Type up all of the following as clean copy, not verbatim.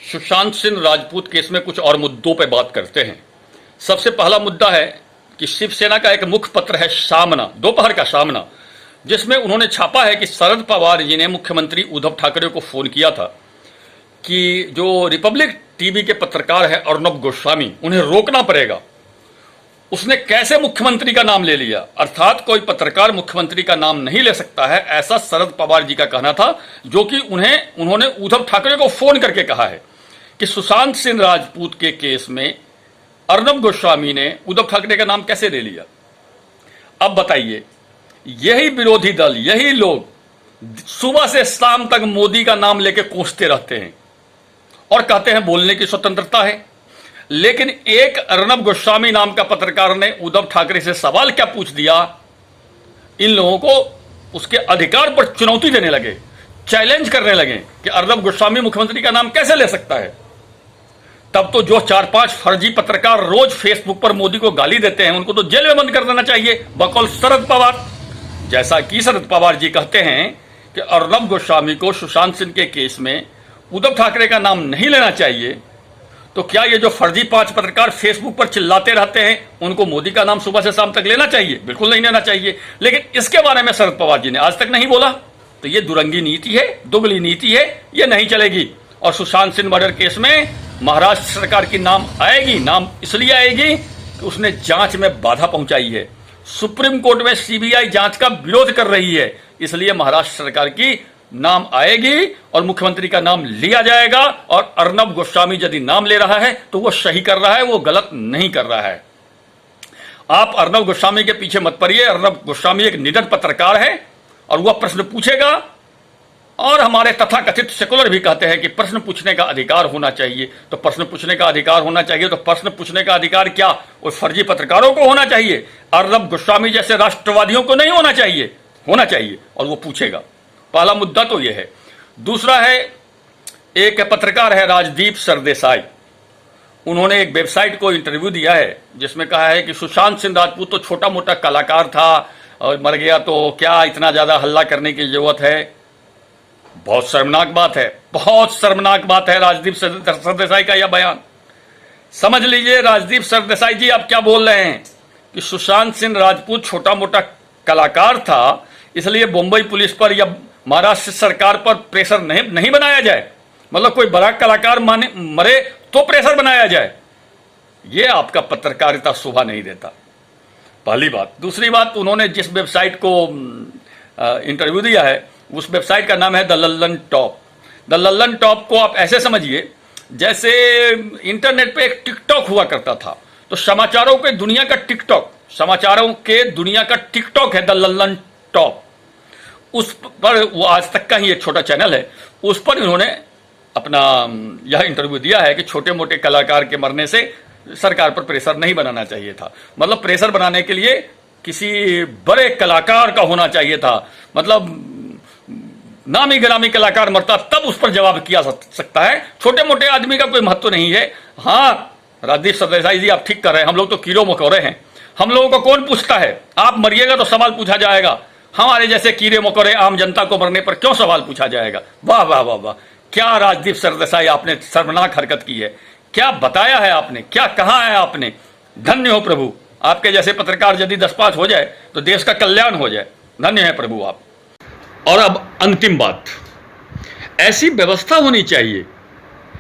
Sushant Singh Rajput case में कुछ और मुद्दों पर बात करते हैं। सबसे पहला मुद्दा है कि शिवसेना का एक मुख्य पत्र है सामना, दोपहर का सामना, जिसमें उन्होंने छापा है कि शरद पवार जी ने मुख्यमंत्री उद्धव ठाकरे को फोन किया था कि जो रिपब्लिक टीवी के पत्रकार है अर्नब गोस्वामी, उन्हें रोकना पड़ेगा। उसने कैसे मुख्यमंत्री का नाम ले लिया, अर्थात कोई पत्रकार मुख्यमंत्री का नाम नहीं ले सकता है, ऐसा शरद पवार जी का कहना था, जो कि उन्होंने उद्धव ठाकरे को फोन करके कहा है कि सुशांत सिंह राजपूत के केस में अर्नब गोस्वामी ने उद्धव ठाकरे का नाम कैसे ले लिया। अब बताइए, यही विरोधी दल, यही लोग सुबह से शाम तक मोदी का नाम लेके कोसते रहते हैं और कहते हैं बोलने की स्वतंत्रता है, लेकिन एक अर्नब गोस्वामी नाम का पत्रकार ने उद्धव ठाकरे से सवाल क्या पूछ दिया, इन लोगों को उसके अधिकार पर चुनौती देने लगे, चैलेंज करने लगे कि अर्नब गोस्वामी मुख्यमंत्री का नाम कैसे ले सकता है। तब तो जो 4-5 फर्जी पत्रकार रोज फेसबुक पर मोदी को गाली देते हैं, उनको तो जेल में बंद कर देना चाहिए, बकौल शरद पवार। जैसा कि शरद पवार जी कहते हैं कि अर्नब गोस्वामी को सुशांत सिंह के केस में उद्धव ठाकरे का नाम नहीं लेना चाहिए, तो क्या ये जो फर्जी 5 पत्रकार फेसबुक पर चिल्लाते रहते हैं, उनको मोदी का नाम सुबह से शाम तक लेना चाहिए? बिल्कुल नहीं लेना चाहिए। लेकिन इसके बारे में शरद पवार जी ने आज तक नहीं बोला, तो ये दुरंगी नीति है, दुगली नीति है, ये नहीं चलेगी। और सुशांत सिंह मर्डर केस में महाराष्ट्र सरकार की नाम आएगी, नाम इसलिए आएगी कि उसने जांच में बाधा पहुंचाई है, सुप्रीम कोर्ट में सीबीआई जांच का विरोध कर रही है, इसलिए महाराष्ट्र सरकार की नाम आएगी और मुख्यमंत्री का नाम लिया जाएगा। और अर्नब गोस्वामी यदि नाम ले रहा है तो वो सही कर रहा है, वो गलत नहीं कर रहा है। आप अर्नब गोस्वामी के पीछे मत पड़िए। अर्नब गोस्वामी एक निडर पत्रकार है और वह प्रश्न पूछेगा, और हमारे तथाकथित सेकुलर भी कहते हैं कि प्रश्न पूछने का अधिकार होना चाहिए। तो प्रश्न पूछने का अधिकार होना चाहिए, तो प्रश्न पूछने का अधिकार क्या वो फर्जी पत्रकारों को होना चाहिए? अर्नब गोस्वामी जैसे राष्ट्रवादियों को नहीं होना चाहिए? होना चाहिए, और वो पूछेगा। पहला मुद्दा तो यह है। दूसरा है, एक पत्रकार है राजदीप सरदेसाई, उन्होंने एक वेबसाइट को इंटरव्यू दिया है जिसमें कहा है कि सुशांत सिंह राजपूत तो छोटा मोटा कलाकार था और मर गया, तो क्या इतना ज्यादा हल्ला करने की जरूरत है। बहुत शर्मनाक बात है, बहुत शर्मनाक बात है राजदीप सरदेसाई का यह बयान। समझ लीजिए राजदीप सरदेसाई जी, आप क्या बोल रहे हैं कि सुशांत सिंह राजपूत छोटा मोटा कलाकार था, इसलिए मुंबई पुलिस पर या महाराष्ट्र सरकार पर प्रेशर नहीं बनाया जाए, मतलब कोई बड़ा कलाकार मरे तो प्रेशर बनाया जाए। यह आपका पत्रकारिता शोभा नहीं देता, पहली बात। दूसरी बात, उन्होंने जिस वेबसाइट को इंटरव्यू दिया है, उस वेबसाइट का नाम है the Lallan top. The Lallan top को आप ऐसे समझिए जैसे इंटरनेट पे एक टिकटॉक हुआ करता था, तो समाचारों के दुनिया का टिकटॉक, समाचारों के दुनिया का टिकटॉक है द लल्लन टॉप। उस पर, वो आज तक का ही एक छोटा चैनल है, उस पर इन्होंने अपना यह इंटरव्यू दिया है कि छोटे मोटे कलाकार के मरने से सरकार पर प्रेशर नहीं बनाना चाहिए था। मतलब प्रेशर बनाने के लिए किसी बड़े कलाकार का होना चाहिए था, मतलब नामी गिरामी कलाकार मरता तब उस पर जवाब किया सकता है, छोटे मोटे आदमी का कोई महत्व नहीं है। हाँ, राजदीप सरदेसाई जी आप ठीक कर रहे हैं, हम लोग तो कीड़े मकोड़े हैं, हम लोगों को कौन पूछता है? आप मरिएगा तो सवाल पूछा जाएगा, हमारे जैसे कीड़े मकोड़े आम जनता को मरने पर क्यों सवाल पूछा जाएगा? वाह वाह वाह वाह, क्या राजदीप सरदेसाई आपने शर्मनाक हरकत की है, क्या बताया है आपने, क्या कहा है आपने। धन्य हो प्रभु, आपके जैसे पत्रकार यदि 10-5 हो जाए तो देश का कल्याण हो जाए। धन्य है प्रभु आप। और अब अंतिम बात, ऐसी व्यवस्था होनी चाहिए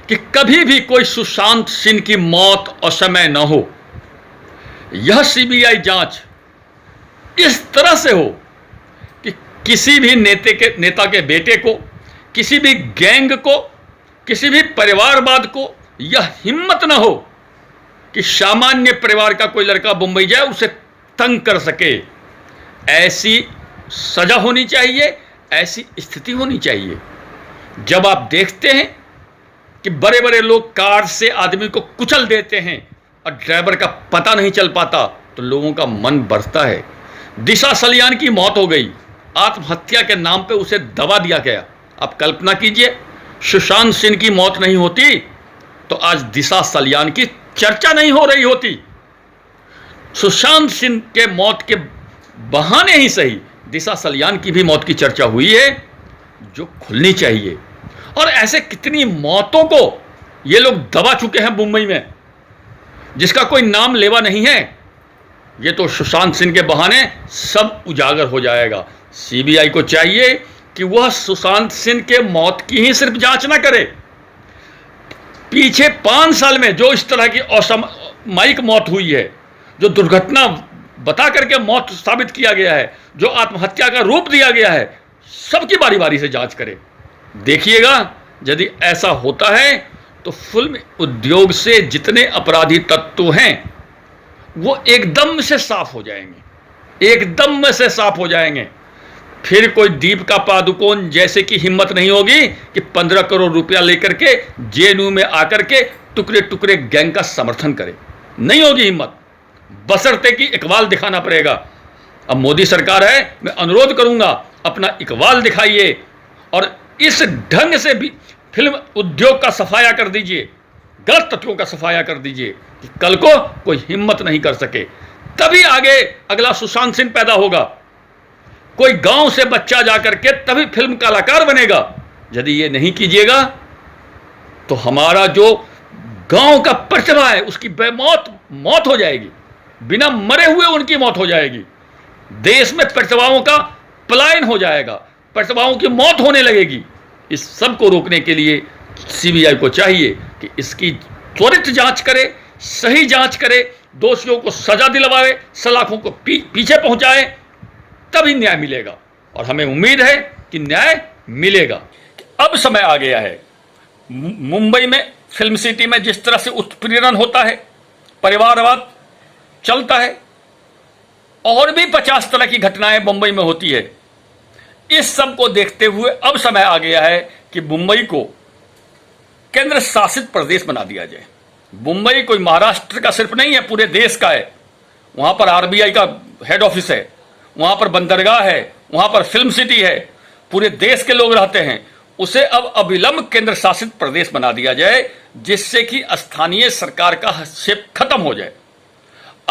कि कभी भी कोई सुशांत सिंह की मौत असमय न हो। यह सीबीआई जांच इस तरह से हो कि किसी भी नेता के बेटे को, किसी भी गैंग को, किसी भी परिवारवाद को यह हिम्मत न हो कि सामान्य परिवार का कोई लड़का मुंबई जाए उसे तंग कर सके। ऐसी सजा होनी चाहिए, ऐसी स्थिति होनी चाहिए। जब आप देखते हैं कि बड़े बड़े लोग कार से आदमी को कुचल देते हैं और ड्राइवर का पता नहीं चल पाता, तो लोगों का मन बढ़ता है। दिशा सलियान की मौत हो गई, आत्महत्या के नाम पे उसे दबा दिया गया। आप कल्पना कीजिए, सुशांत सिंह की मौत नहीं होती तो आज दिशा सलियान की चर्चा नहीं हो रही होती। सुशांत सिंह के मौत के बहाने ही सही दिशा सलियान की भी मौत की चर्चा हुई है, जो खुलनी चाहिए। और ऐसे कितनी मौतों को ये लोग दबा चुके हैं मुंबई में, जिसका कोई नाम लेवा नहीं है। ये तो सुशांत सिंह के बहाने सब उजागर हो जाएगा। सीबीआई को चाहिए कि वह सुशांत सिंह के मौत की ही सिर्फ जांच ना करे, पीछे 5 साल में जो इस तरह की असामयिक मौत हुई है, जो दुर्घटना बता करके मौत साबित किया गया है, जो आत्महत्या का रूप दिया गया है, सबकी बारी बारी से जांच करे। देखिएगा, यदि ऐसा होता है तो फिल्म उद्योग से जितने अपराधी तत्व हैं वो एकदम से साफ हो जाएंगे, एकदम से साफ हो जाएंगे। फिर कोई दीपिका पादुकोण जैसे की हिम्मत नहीं होगी कि 15 करोड़ रुपया लेकर के जेएनयू में आकर के टुकड़े टुकड़े गैंग का समर्थन करे। नहीं होगी हिम्मत, बशर्ते कि इकबाल दिखाना पड़ेगा। अब मोदी सरकार है, मैं अनुरोध करूंगा अपना इकबाल दिखाइए और इस ढंग से भी फिल्म उद्योग का सफाया कर दीजिए, गलत तत्वों का सफाया कर दीजिए कि कल को कोई हिम्मत नहीं कर सके। तभी आगे अगला सुशांत सिंह पैदा होगा। कोई गांव से बच्चा जाकर के तभी फिल्म कलाकार बनेगा। यदि ये नहीं कीजिएगा तो हमारा जो गांव का प्रतिभा है उसकी मौत हो जाएगी, बिना मरे हुए उनकी मौत हो जाएगी। देश में प्रतिभाओं का पलायन हो जाएगा, प्रतिभाओं की मौत होने लगेगी। इस सब को रोकने के लिए सीबीआई को चाहिए कि इसकी त्वरित जांच करे, सही जांच करे, दोषियों को सजा दिलवाए, सलाखों को पीछे पहुंचाए, तभी न्याय मिलेगा। और हमें उम्मीद है कि न्याय मिलेगा। अब समय आ गया है, मुंबई में फिल्म सिटी में जिस तरह से उत्पीड़न होता है, परिवारवाद चलता है, और भी 50 तरह की घटनाएं मुंबई में होती है। इस सब को देखते हुए अब समय आ गया है कि मुंबई को केंद्र शासित प्रदेश बना दिया जाए। मुंबई कोई महाराष्ट्र का सिर्फ नहीं है, पूरे देश का है। वहां पर आरबीआई का हेड ऑफिस है, वहां पर बंदरगाह है, वहां पर फिल्म सिटी है, पूरे देश के लोग रहते हैं। उसे अब अविलंब केंद्र शासित प्रदेश बना दिया जाए, जिससे कि स्थानीय सरकार का हस्तक्षेप खत्म हो जाए।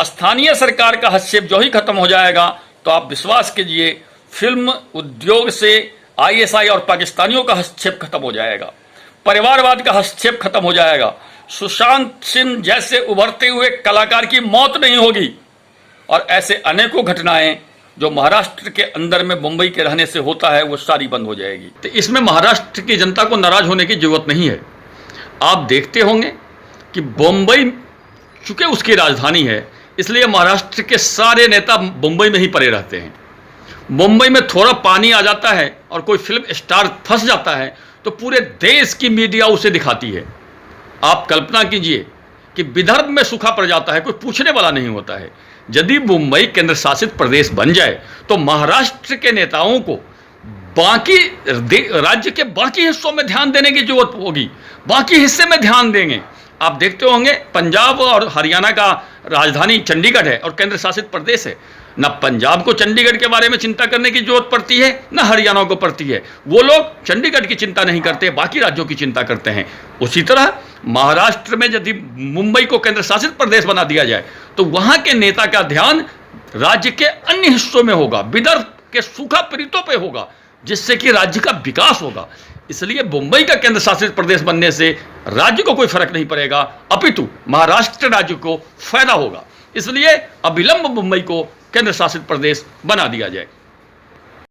स्थानीय सरकार का हस्तक्षेप जो ही खत्म हो जाएगा तो आप विश्वास कीजिए, फिल्म उद्योग से आईएसआई और पाकिस्तानियों का हस्तक्षेप खत्म हो जाएगा, परिवारवाद का हस्तक्षेप खत्म हो जाएगा, सुशांत सिंह जैसे उभरते हुए कलाकार की मौत नहीं होगी, और ऐसे अनेकों घटनाएं जो महाराष्ट्र के अंदर में मुंबई के रहने से होता है वो सारी बंद हो जाएगी। तो इसमें महाराष्ट्र की जनता को नाराज होने की जरूरत नहीं है। आप देखते होंगे कि मुंबई चूंकि उसकी राजधानी है, इसलिए महाराष्ट्र के सारे नेता मुंबई में ही पड़े रहते हैं। मुंबई में थोड़ा पानी आ जाता है और कोई फिल्म स्टार फंस जाता है तो पूरे देश की मीडिया उसे दिखाती है। आप कल्पना कीजिए कि विदर्भ में सूखा पड़ जाता है, कोई पूछने वाला नहीं होता है। यदि मुंबई केंद्र शासित प्रदेश बन जाए तो महाराष्ट्र के नेताओं को बाकी राज्य के बाकी हिस्सों में ध्यान देने की जरूरत होगी, बाकी हिस्से में ध्यान देंगे। आप देखते होंगे पंजाब और हरियाणा का राजधानी चंडीगढ़ है और केंद्र शासित प्रदेश है। न पंजाब को चंडीगढ़ के बारे में चिंता करने की जरूरत पड़ती है, न हरियाणा को पड़ती है। वो लोग चंडीगढ़ की चिंता नहीं करते, बाकी राज्यों की चिंता करते हैं। उसी तरह महाराष्ट्र में यदि मुंबई को केंद्र शासित प्रदेश बना दिया जाए तो वहां के नेता का ध्यान राज्य के अन्य हिस्सों में होगा, विदर्भ के सूखा पीड़ितों पे होगा, जिससे कि राज्य का विकास होगा। इसलिए मुंबई का केंद्र शासित प्रदेश बनने से राज्य को कोई फर्क नहीं पड़ेगा, अपितु महाराष्ट्र राज्य को फायदा होगा। इसलिए अविलंब मुंबई को केंद्र शासित प्रदेश बना दिया जाए।